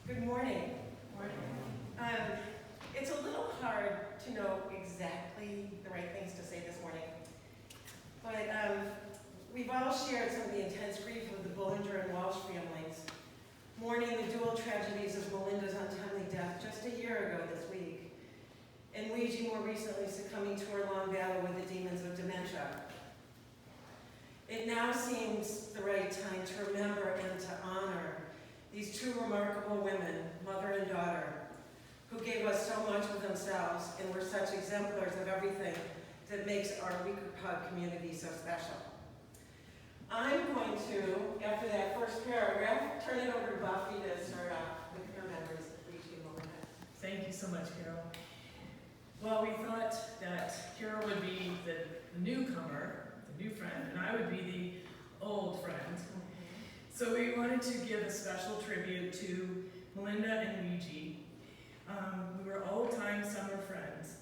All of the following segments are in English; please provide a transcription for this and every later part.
Good morning. It's a little hard to know exactly the right things to say this morning, but we've all shared some of the intense grief of the Bollinger and Walsh families, mourning the dual tragedies of Melinda's untimely death just a year ago this week, and Weegie more recently succumbing to her long battle with the demons of dementia. It now seems the right time to remember and to honor these two remarkable women, mother and daughter, who gave us so much of themselves and were such exemplars of everything that makes our Weegie community so special. I'm going to, after that first paragraph, turn it over to Buffy to start off with her memories of Weegie and Melinda. Thank you so much, Carol. Well, we thought that Carol would be the newcomer, the new friend, and I would be the old friend. So we wanted to give a special tribute to Melinda and Weegie. We were old-time summer friends.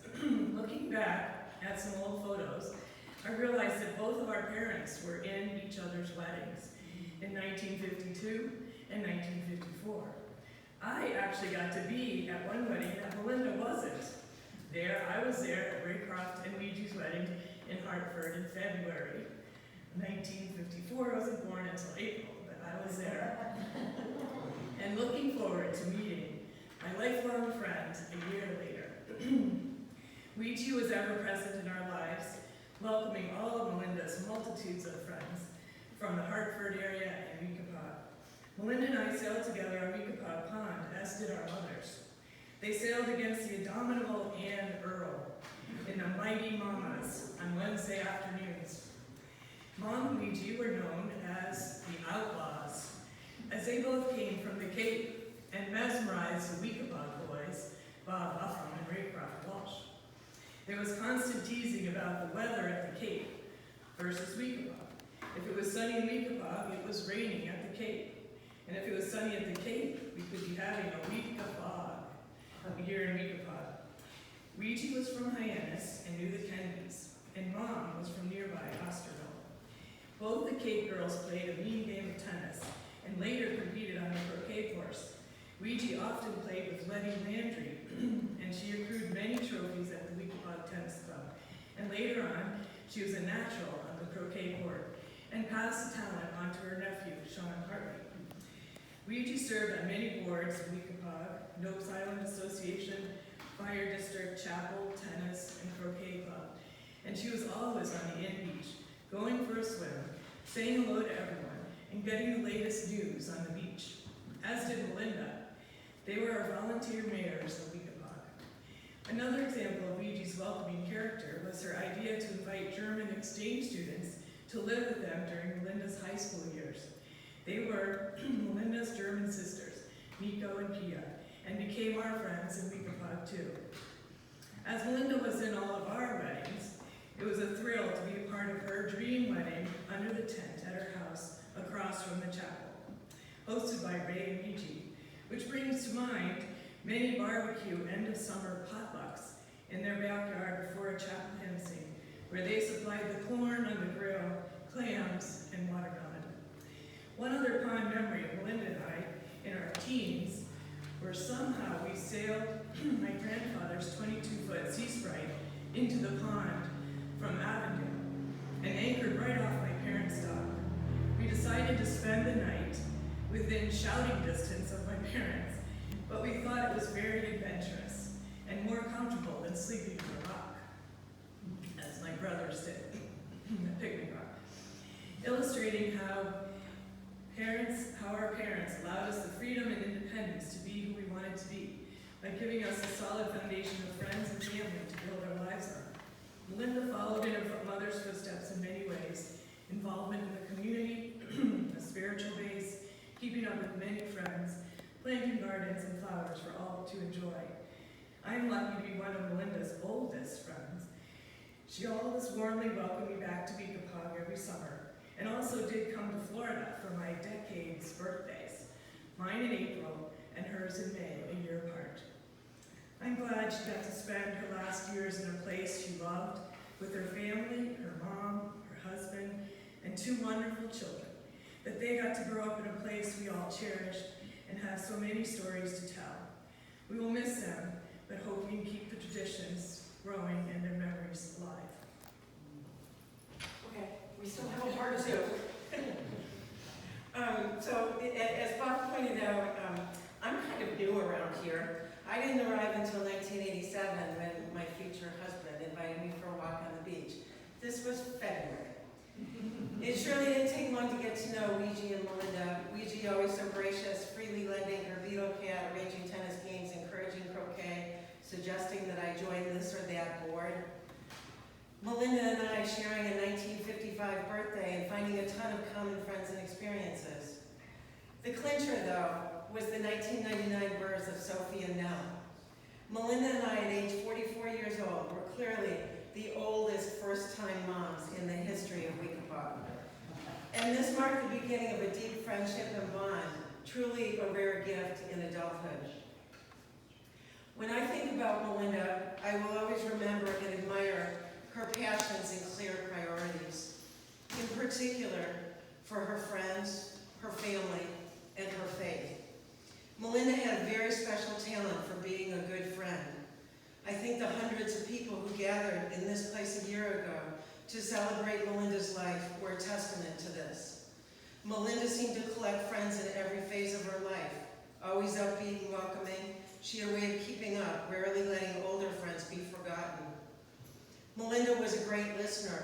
Looking back at some old photos, I realized that both of our parents were in each other's weddings in 1952 and 1954. I actually got to be at one wedding that Melinda wasn't. I was there at Raycroft and Weegie's wedding in Hartford in February 1954. I wasn't born until April, but I was there. And looking forward to meeting my lifelong friend a year later. Weegie was ever present in our lives, welcoming all of Melinda's multitudes of friends from the Hartford area and Weegie. Melinda and I sailed together on Weegie Pond, as did our mothers. They sailed against the indomitable Anne Earl in the Mighty Mamas on Wednesday afternoons. Mom and Weegie were known as the Outlaws, as they both came from the Cape and mesmerized the Weegie boys, Bob Buffum and Raycroft Walsh. There was constant teasing about the weather at the Cape versus Weegie. If it was sunny in Weegie, it was raining at the Cape. And if it was sunny at the Cape, we could be having a Weegie fog here in Weegie. Weegie was from Hyannis and knew the Kennedys, and Mom was from nearby Osterville. Both the Cape girls played a mean game of tennis and later competed on the croquet course. Weegie often played with Letty Landry, and she accrued many trophies at the Weegie Tennis Club. And later on, she was a natural on the croquet court and passed the talent on to her nephew, Sean Hartley. Weegie served on many boards in Weegie, Nopes Island Association, Fire District, Chapel, Tennis, and Croquet Club. And she was always on the in beach, going for a swim, saying hello to everyone, and getting the latest news on the beach, as did Melinda. They were our volunteer mayors of Weegie. Another example of Weegie's welcoming character was her idea to invite German exchange students to live with them during Melinda's high school years. They were Melinda's German sisters, Nico and Pia, and became our friends in Weegie too. As Melinda was in all of our weddings, it was a thrill to be a part of her dream wedding under the tent at her house across from the chapel, hosted by Ray and Weegie, which brings to mind many barbecue end-of-summer potlucks in their backyard before a chapel hymn sing, where they supplied the corn on the grill, clams, and watermelon. One other pond memory of Melinda and I in our teens, where somehow we sailed my grandfather's 22-foot Sea Sprite into the pond from Avondale and anchored right off my parents' dock. We decided to spend the night within shouting distance of my parents, but we thought it was very adventurous and more comfortable than sleeping on a rock, as my brothers did, a picnic rock, illustrating how our parents allowed us the freedom and independence to be who we wanted to be, by giving us a solid foundation of friends and family to build our lives on. Melinda followed in her mother's footsteps in many ways: involvement in the community, a spiritual base, keeping up with many friends, planting gardens and flowers for all to enjoy. I am lucky to be one of Melinda's oldest friends. She always warmly welcomed me back to Weegie every summer, and also did come to Florida for my decade's birthdays, mine in April and hers in May, a year apart. I'm glad she got to spend her last years in a place she loved with her family, her mom, her husband, and two wonderful children, that they got to grow up in a place we all cherished and has so many stories to tell. We will miss them, but hope we can keep the traditions growing and their memories alive. Okay, we still have a part two. As Buff pointed out, I'm kind of new around here. I didn't arrive until 1987 when my future husband invited me for a walk on the beach. This was February. It surely didn't take long to get to know Weegie and Melinda. Weegie always so gracious, freely lending her beetle cat, arranging tennis games, encouraging croquet, suggesting that I join this or that board. Melinda and I sharing a 1955 birthday and finding a ton of common friends and experiences. The clincher, though, was the 1999 births of Sophie and Nell. Melinda and I, at age 44 years old, were clearly the oldest first-time moms in the history of Weegie. And this marked the beginning of a deep friendship and bond, truly a rare gift in adulthood. When I think about Melinda, I will always remember and admire her passions and clear priorities, in particular for her friends, her family, and her faith. Melinda had a very special talent for being a good friend. I think the hundreds of people who gathered in this place a year ago to celebrate Melinda's life were a testament to this. Melinda seemed to collect friends in every phase of her life, always upbeat and welcoming. She had a way of keeping up, rarely letting older friends be forgotten. Melinda was a great listener.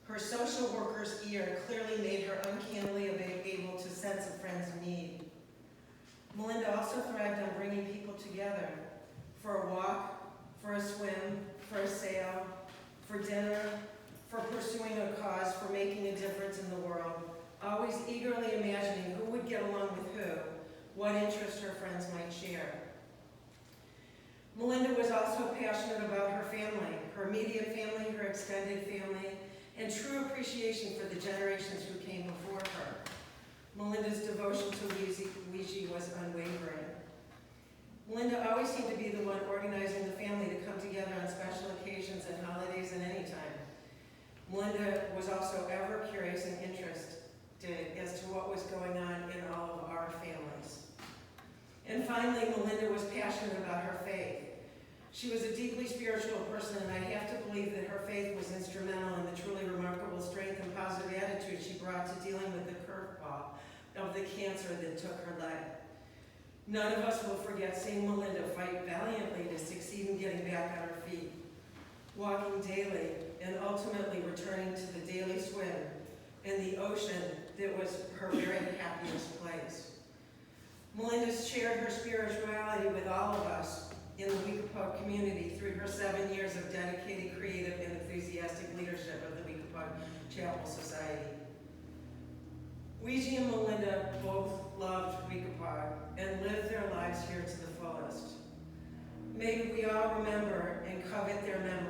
Her social worker's ear clearly made her uncannily able to sense a friend's need. Melinda also thrived on bringing people together for a walk, for a swim, for a sail, for dinner, for pursuing a cause, for making a difference in the world, always eagerly imagining who would get along with who, what interests her friends might share. Melinda was also passionate about her family, her immediate family, her extended family, and true appreciation for the generations who came before her. Melinda's devotion to Weegie was unwavering. Melinda always seemed to be the one organizing the family to come together on special occasions and holidays and any time. Melinda was also ever curious and interested as to what was going on in all of our families. And finally, Melinda was passionate about her faith. She was a deeply spiritual person, and I have to believe that her faith was instrumental in the truly remarkable strength and positive attitude she brought to dealing with the curveball of the cancer that took her leg. None of us will forget seeing Melinda fight valiantly to succeed in getting back on her feet, walking daily and ultimately returning to the daily swim in the ocean that was her very happiest place. Melinda shared her spirituality with all of us in the Weegie community through her 7 years of dedicated, creative, and enthusiastic leadership of the Weegie Chapel Society. Weegie and Melinda both loved Weegie and lived their lives here to the fullest. May we all remember and covet their memories.